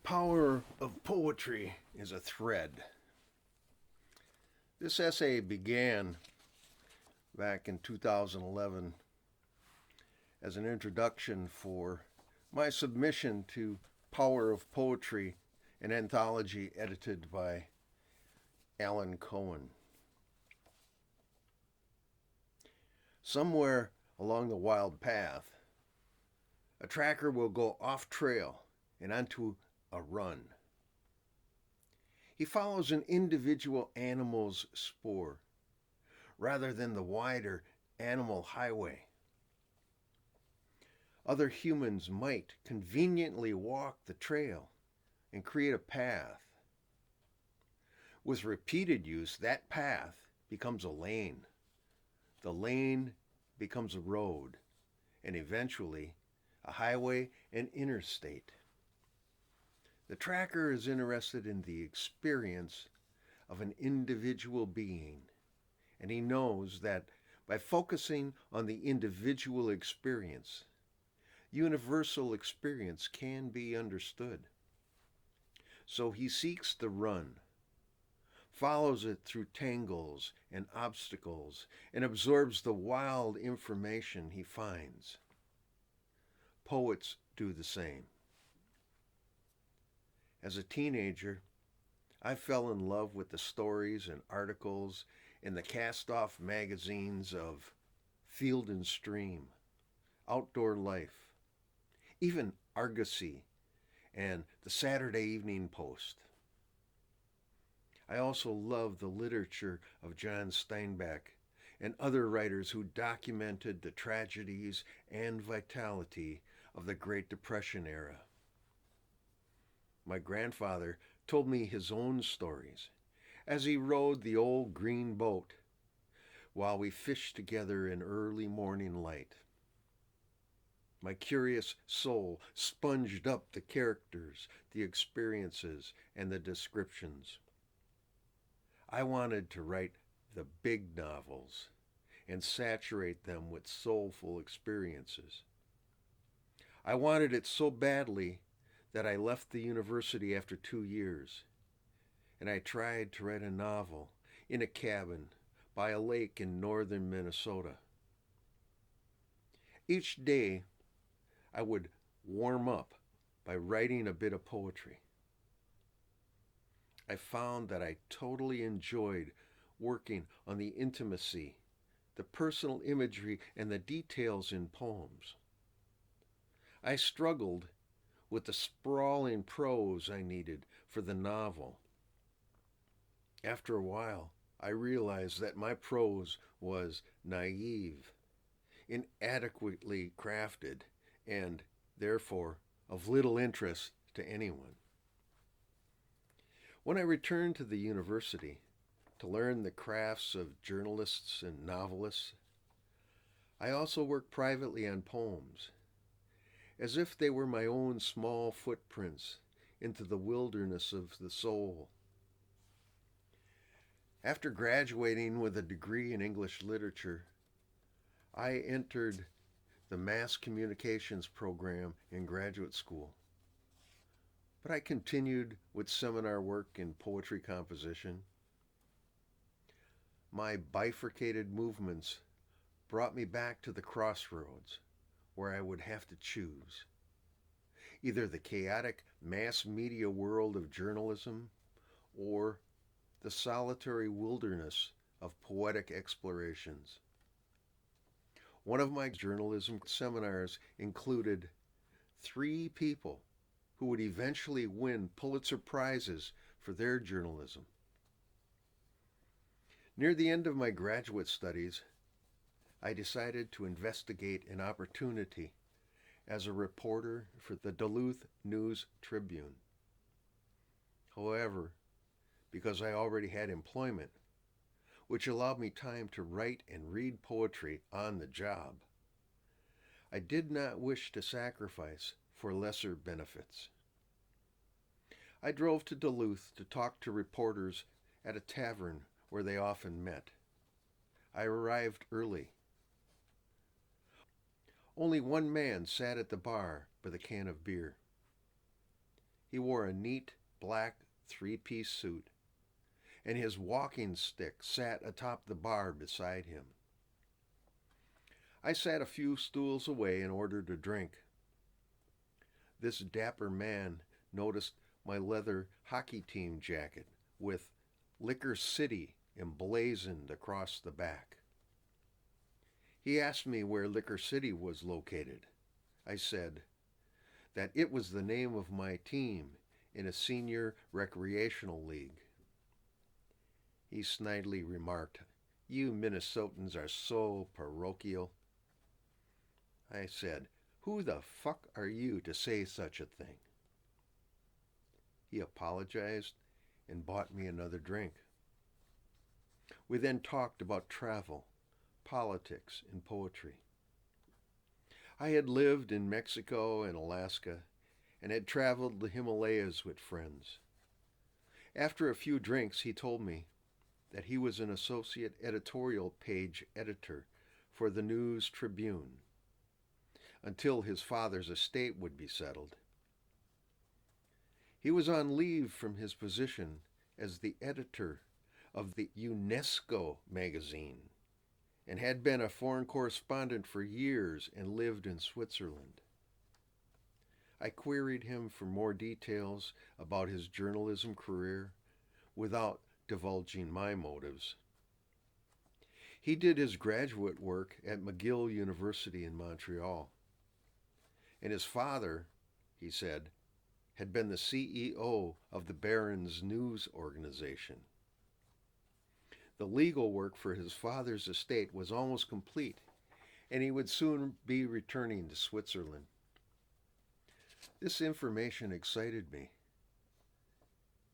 Power of Poetry is a Thread. This essay began back in 2011 as an introduction for my submission to Power of Poetry, an anthology edited by Alan Cohen. Somewhere along the wild path, a tracker will go off trail and onto a run. He follows an individual animal's spoor rather than the wider animal highway. Other humans might conveniently walk the trail and create a path. With repeated use, that path becomes a lane. The lane becomes a road, and eventually a highway and interstate. The tracker is interested in the experience of an individual being, and he knows that by focusing on the individual experience, universal experience can be understood. So he seeks the run, follows it through tangles and obstacles, and absorbs the wild information he finds. Poets do the same. As a teenager, I fell in love with the stories and articles in the cast-off magazines of Field and Stream, Outdoor Life, even Argosy and the Saturday Evening Post. I also love the literature of John Steinbeck and other writers who documented the tragedies and vitality of the Great Depression era. My grandfather told me his own stories as he rowed the old green boat while we fished together in early morning light. My curious soul sponged up the characters, the experiences, and the descriptions. I wanted to write the big novels and saturate them with soulful experiences. I wanted it so badly that I left the university after 2 years, and I tried to write a novel in a cabin by a lake in northern Minnesota. Each day, I would warm up by writing a bit of poetry. I found that I totally enjoyed working on the intimacy, the personal imagery, and the details in poems. I struggled with the sprawling prose I needed for the novel. After a while, I realized that my prose was naive, inadequately crafted, and, therefore, of little interest to anyone. When I returned to the university to learn the crafts of journalists and novelists, I also worked privately on poems, as if they were my own small footprints into the wilderness of the soul. After graduating with a degree in English literature, I entered the mass communications program in graduate school. But I continued with seminar work in poetry composition. My bifurcated movements brought me back to the crossroads where I would have to choose either the chaotic mass media world of journalism or the solitary wilderness of poetic explorations. One of my journalism seminars included 3 people who would eventually win Pulitzer Prizes for their journalism. Near the end of my graduate studies, I decided to investigate an opportunity as a reporter for the Duluth News-Tribune. However, because I already had employment, which allowed me time to write and read poetry on the job, I did not wish to sacrifice for lesser benefits. I drove to Duluth to talk to reporters at a tavern where they often met. I arrived early. Only one man sat at the bar with a can of beer. He wore a neat black three-piece suit, and his walking stick sat atop the bar beside him. I sat a few stools away and ordered a drink. This dapper man noticed my leather hockey team jacket with Liquor City emblazoned across the back. He asked me where Liquor City was located. I said that it was the name of my team in a senior recreational league. He snidely remarked, "You Minnesotans are so parochial." I said, "Who the fuck are you to say such a thing?" He apologized and bought me another drink. We then talked about travel, politics, and poetry. I had lived in Mexico and Alaska and had traveled the Himalayas with friends. After a few drinks, he told me that he was an associate editorial page editor for the News Tribune until his father's estate would be settled. He was on leave from his position as the editor of the UNESCO magazine and had been a foreign correspondent for years and lived in Switzerland. I queried him for more details about his journalism career without divulging my motives. He did his graduate work at McGill University in Montreal, and his father, he said, had been the CEO of the Barron's News organization. The legal work for his father's estate was almost complete, and he would soon be returning to Switzerland. This information excited me.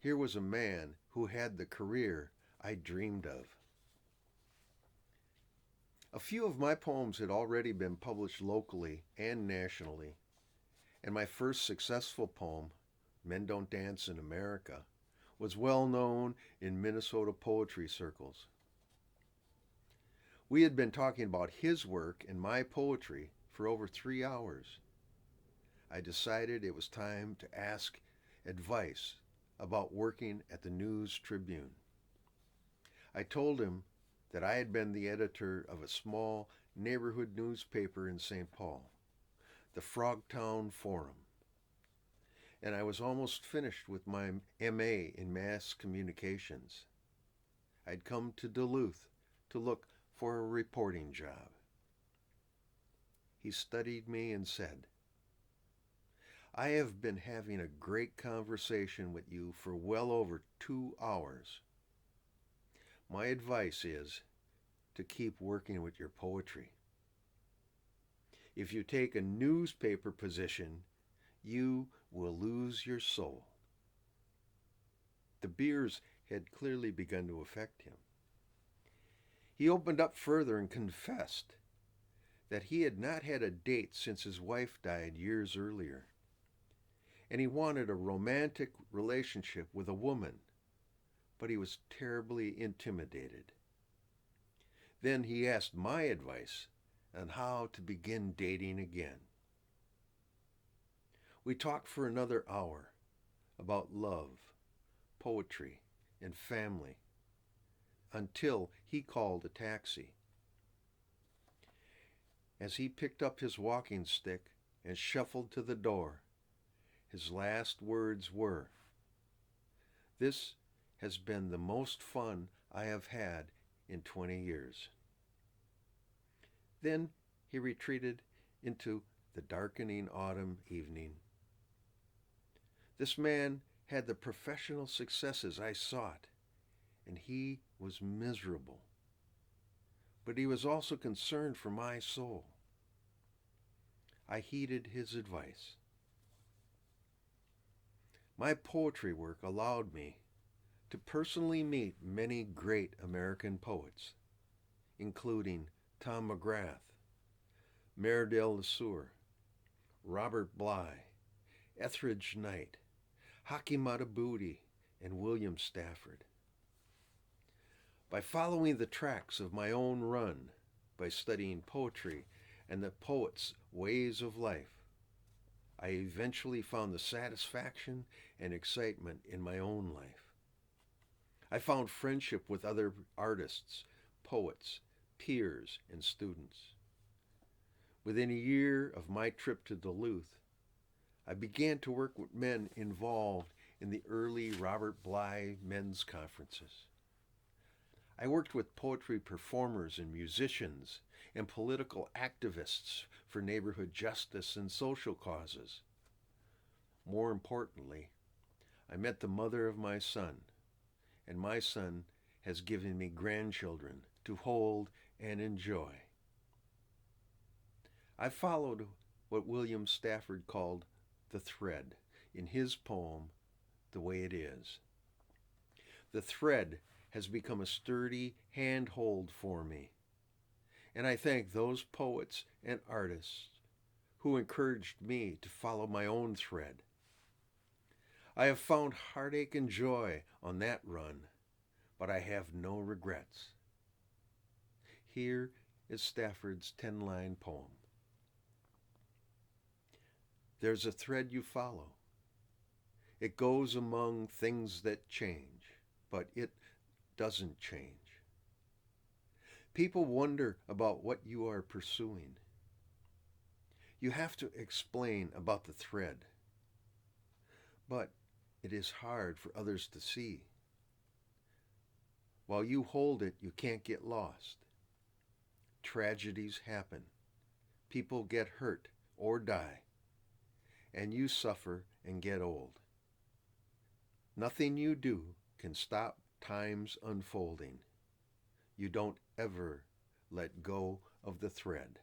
Here was a man who had the career I dreamed of. A few of my poems had already been published locally and nationally, and my first successful poem, Men Don't Dance in America, was well known in Minnesota poetry circles. We had been talking about his work and my poetry for over 3 hours. I decided it was time to ask advice about working at the News Tribune. I told him that I had been the editor of a small neighborhood newspaper in St. Paul, the Frogtown Forum, and I was almost finished with my MA in mass communications. I'd come to Duluth to look for a reporting job. He studied me and said, "I have been having a great conversation with you for well over 2 hours. My advice is to keep working with your poetry. If you take a newspaper position, you will lose your soul." The beers had clearly begun to affect him. He opened up further and confessed that he had not had a date since his wife died years earlier, and he wanted a romantic relationship with a woman, but he was terribly intimidated. Then he asked my advice on how to begin dating again. We talked for another hour about love, poetry, and family until he called a taxi. As he picked up his walking stick and shuffled to the door, his last words were, "This has been the most fun I have had in 20 years. Then he retreated into the darkening autumn evening. This man had the professional successes I sought, and he was miserable. But he was also concerned for my soul. I heeded his advice. My poetry work allowed me to personally meet many great American poets, including Tom McGrath, Meredith LeSueur, Robert Bly, Etheridge Knight, Haki Madhubuti, and William Stafford. By following the tracks of my own run, by studying poetry and the poets' ways of life, I eventually found the satisfaction and excitement in my own life. I found friendship with other artists, poets, peers, and students. Within a year of my trip to Duluth, I began to work with men involved in the early Robert Bly men's conferences. I worked with poetry performers and musicians and political activists for neighborhood justice and social causes. More importantly, I met the mother of my son, and my son has given me grandchildren to hold and enjoy. I followed what William Stafford called the thread in his poem, The Way It Is. The thread has become a sturdy handhold for me, and I thank those poets and artists who encouraged me to follow my own thread. I have found heartache and joy on that run, but I have no regrets. Here is Stafford's 10-line poem. There's a thread you follow. It goes among things that change, but it doesn't change. People wonder about what you are pursuing. You have to explain about the thread, but it is hard for others to see. While you hold it, you can't get lost. Tragedies happen. People get hurt or die, and you suffer and get old. Nothing you do can stop time's unfolding. You don't ever let go of the thread.